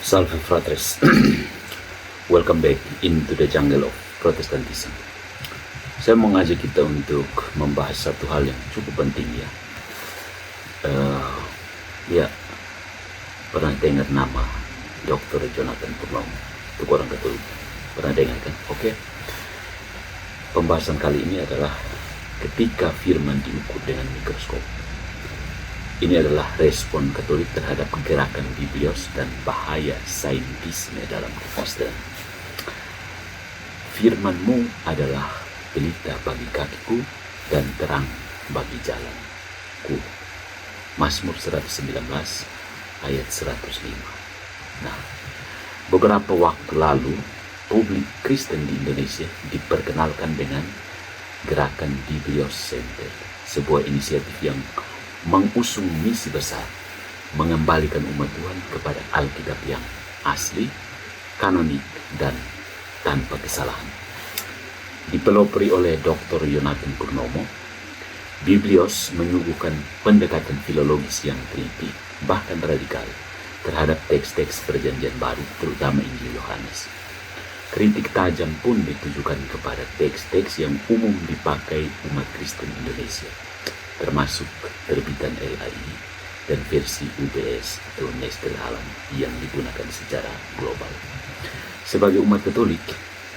Salve fratres, welcome back into the jungle of Protestantism. Saya mengajak kita untuk membahas satu hal yang cukup penting ya. Pernah dengar nama Dr. Jonathan Purnomo? Untuk orang Katolik, pernah dengar kan? Oke. Pembahasan kali ini adalah ketika firman diukur dengan mikroskop. Ini adalah respon Katolik terhadap gerakan Biblios dan bahaya saintisme dalam kekristenan. Firman-Mu adalah pelita bagi kakiku dan terang bagi jalanku. Mazmur 119 ayat 105. Nah, beberapa waktu lalu publik Kristen di Indonesia diperkenalkan dengan gerakan Biblios Center, sebuah inisiatif yang mengusung misi besar, mengembalikan umat Tuhan kepada Alkitab yang asli, kanonik, dan tanpa kesalahan. Dipelopori oleh Dr. Jonathan Purnomo, Biblios menyuguhkan pendekatan filologis yang teliti, bahkan radikal, terhadap teks-teks perjanjian baru, terutama Injil Yohanes. Kritik tajam pun ditujukan kepada teks-teks yang umum dipakai umat Kristen Indonesia, termasuk terbitan LAI dan versi UBS atau Nestle Alam yang digunakan secara global. Sebagai umat Katolik,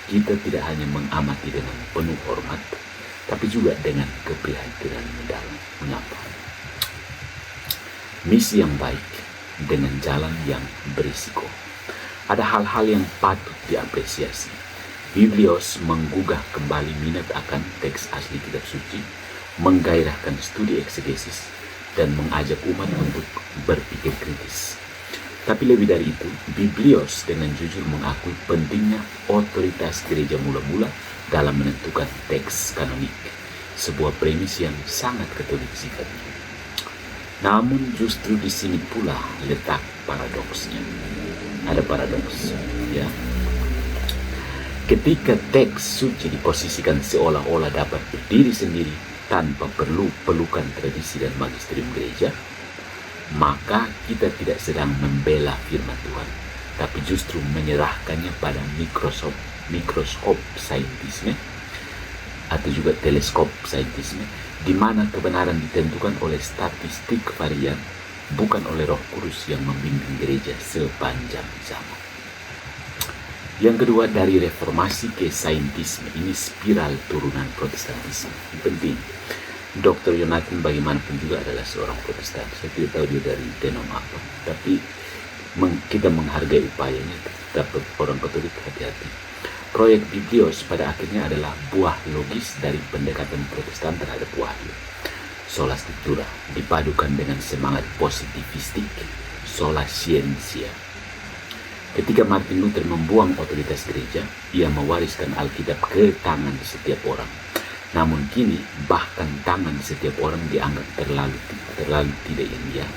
kita tidak hanya mengamati dengan penuh hormat, tapi juga dengan keprihatinan mendalam. Mengapa? Misi yang baik dengan jalan yang berisiko. Ada hal-hal yang patut diapresiasi. Biblios menggugah kembali minat akan teks asli kitab suci, menggairahkan studi eksegesis, dan mengajak umat untuk berpikir kritis. Tapi lebih dari itu, Biblios dengan jujur mengakui pentingnya otoritas gereja mula-mula dalam menentukan teks kanonik, sebuah premis yang sangat Katolik sifatnya. Namun justru di sini pula letak paradoksnya. Ada paradoks, ya. Ketika teks suci diposisikan seolah-olah dapat berdiri sendiri tanpa perlu pelukan tradisi dan magisterium gereja, maka kita tidak sedang membela firman Tuhan, tapi justru menyerahkannya pada mikroskop saintisme atau juga teleskop saintisme, di mana kebenaran ditentukan oleh statistik varian, bukan oleh Roh Kudus yang membimbing gereja sepanjang zaman. Yang kedua, dari reformasi ke saintisme, ini spiral turunan Protestantisme. Ini penting. Dr. Jonathan bagaimanapun juga adalah seorang Protestan. Saya tidak tahu dia dari denom apa, tapi kita menghargai upayanya. Tetap orang Katolik hati-hati. Proyek Biblios pada akhirnya adalah buah logis dari pendekatan Protestan terhadap wahyu. Sola Scriptura dipadukan dengan semangat positivistik, sola scientia. Ketika Martin Luther membuang otoritas gereja, ia mewariskan Alkitab ke tangan setiap orang. Namun kini bahkan tangan setiap orang dianggap terlalu tidak ilmiah,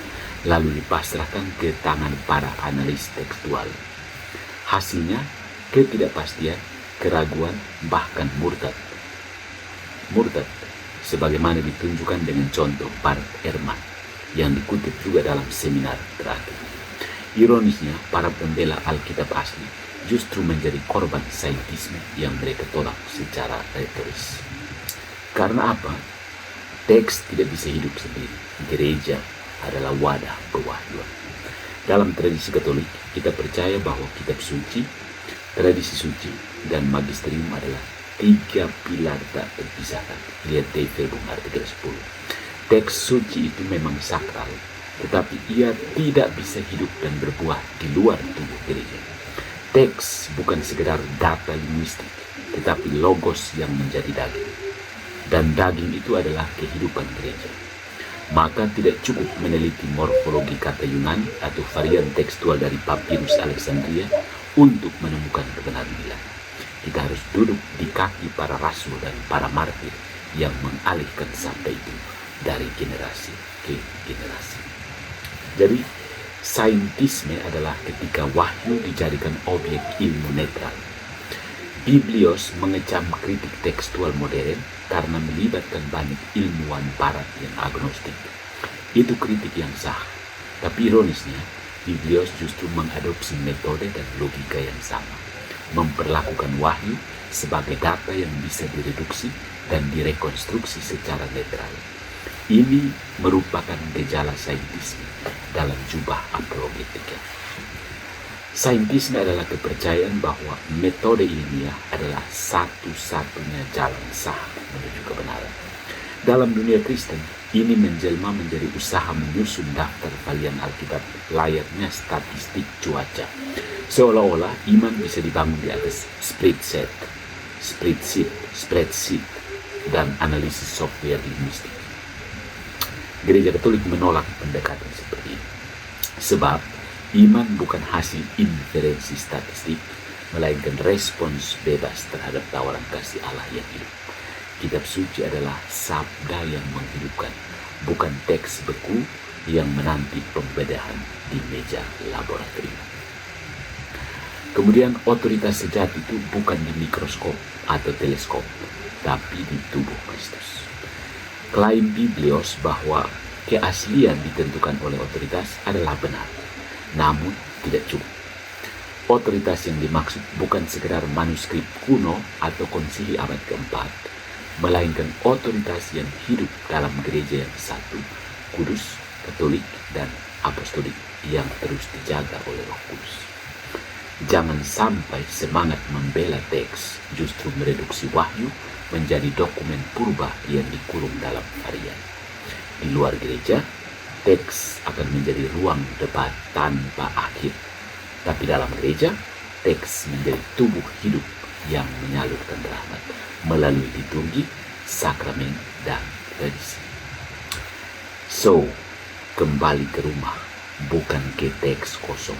lalu dipasrahkan ke tangan para analis tekstual. Hasilnya ketidakpastian, keraguan, bahkan murtad. Murtad, sebagaimana ditunjukkan dengan contoh Bart Ehrman yang dikutip juga dalam seminar terakhir. Ironisnya, para pembela Alkitab asli justru menjadi korban saintisme yang mereka tolak secara retoris. Karena apa? Teks tidak bisa hidup sendiri. Gereja adalah wadah pewahyuan. Dalam tradisi Katolik, kita percaya bahwa kitab suci, tradisi suci, dan magisterium adalah tiga pilar tak terpisahkan. Lihat Dei Verbum artikel 10. Teks suci itu memang sakral, tetapi ia tidak bisa hidup dan berbuah di luar tubuh gereja. Teks bukan sekedar data linguistik, tetapi logos yang menjadi daging. Dan daging itu adalah kehidupan gereja. Maka tidak cukup meneliti morfologi kata Yunani atau varian tekstual dari Papyrus Alexandria untuk menemukan kebenaran ilahi. Kita harus duduk di kaki para rasul dan para martir yang mengalihkan sabda itu dari generasi ke generasi. Jadi, saintisme adalah ketika wahyu dijadikan objek ilmu netral. Biblios mengecam kritik tekstual modern karena melibatkan banyak ilmuwan barat yang agnostik. Itu kritik yang sah. Tapi ironisnya, Biblios justru mengadopsi metode dan logika yang sama, memperlakukan wahyu sebagai data yang bisa direduksi dan direkonstruksi secara netral. Ini merupakan gejala saintisme dalam jubah apologetika. Saintisme adalah kepercayaan bahwa metode ilmiah adalah satu-satunya jalan sah menuju kebenaran. Dalam dunia Kristen, ini menjelma menjadi usaha menyusun daftar kalian Alkitab layaknya statistik cuaca. Seolah-olah iman bisa dibangun di atas spreadsheet, dan analisis software linguistik. Gereja Katolik menolak pendekatan seperti ini. Sebab iman bukan hasil inferensi statistik, melainkan respons bebas terhadap tawaran kasih Allah yang hidup. Kitab suci adalah sabda yang menghidupkan, bukan teks beku yang menanti pembedahan di meja laboratorium. Kemudian otoritas sejati itu bukan di mikroskop atau teleskop, tapi di tubuh Kristus. Klaim Biblios bahwa keaslian ditentukan oleh otoritas adalah benar, namun tidak cukup. Otoritas yang dimaksud bukan sekedar manuskrip kuno atau konsili abad keempat, melainkan otoritas yang hidup dalam gereja yang satu, kudus, katolik, dan apostolik yang terus dijaga oleh Roh Kudus. Jangan sampai semangat membela teks justru mereduksi wahyu menjadi dokumen purba yang dikurung dalam varian. Di luar gereja, teks akan menjadi ruang debat tanpa akhir. Tapi dalam gereja, teks menjadi tubuh hidup yang menyalurkan rahmat melalui liturgi, sakramen, dan tradisi. So, kembali ke rumah, bukan ke teks kosong.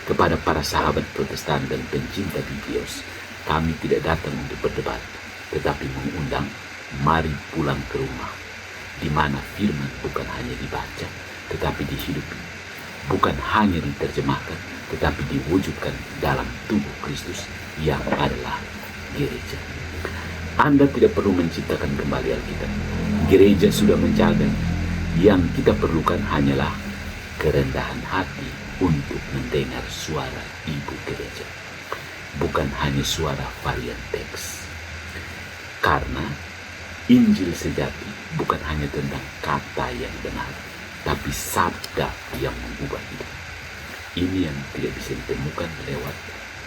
Kepada para sahabat Protestan dan pencinta Biblios, kami tidak datang untuk berdebat, tetapi mengundang, mari pulang ke rumah, di mana firman bukan hanya dibaca, tetapi dihidupi. Bukan hanya diterjemahkan, tetapi diwujudkan dalam tubuh Kristus yang adalah gereja. Anda tidak perlu menciptakan kembali Alkitab. Gereja sudah menjaga. Yang kita perlukan hanyalah kerendahan hati untuk mendengar suara ibu gereja, bukan hanya suara varian teks. Karena Injil sejati bukan hanya tentang kata yang benar, tapi sabda yang mengubah hidup. Ini yang tidak bisa ditemukan lewat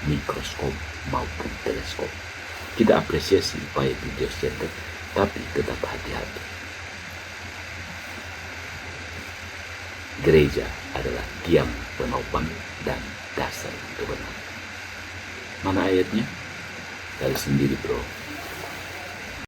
mikroskop maupun teleskop. Kita apresiasi upaya Biblios Center, tapi tetap hati-hati. Gereja adalah tiang penopang dan dasar kebenaran. Mana ayatnya? Cari sendiri, bro.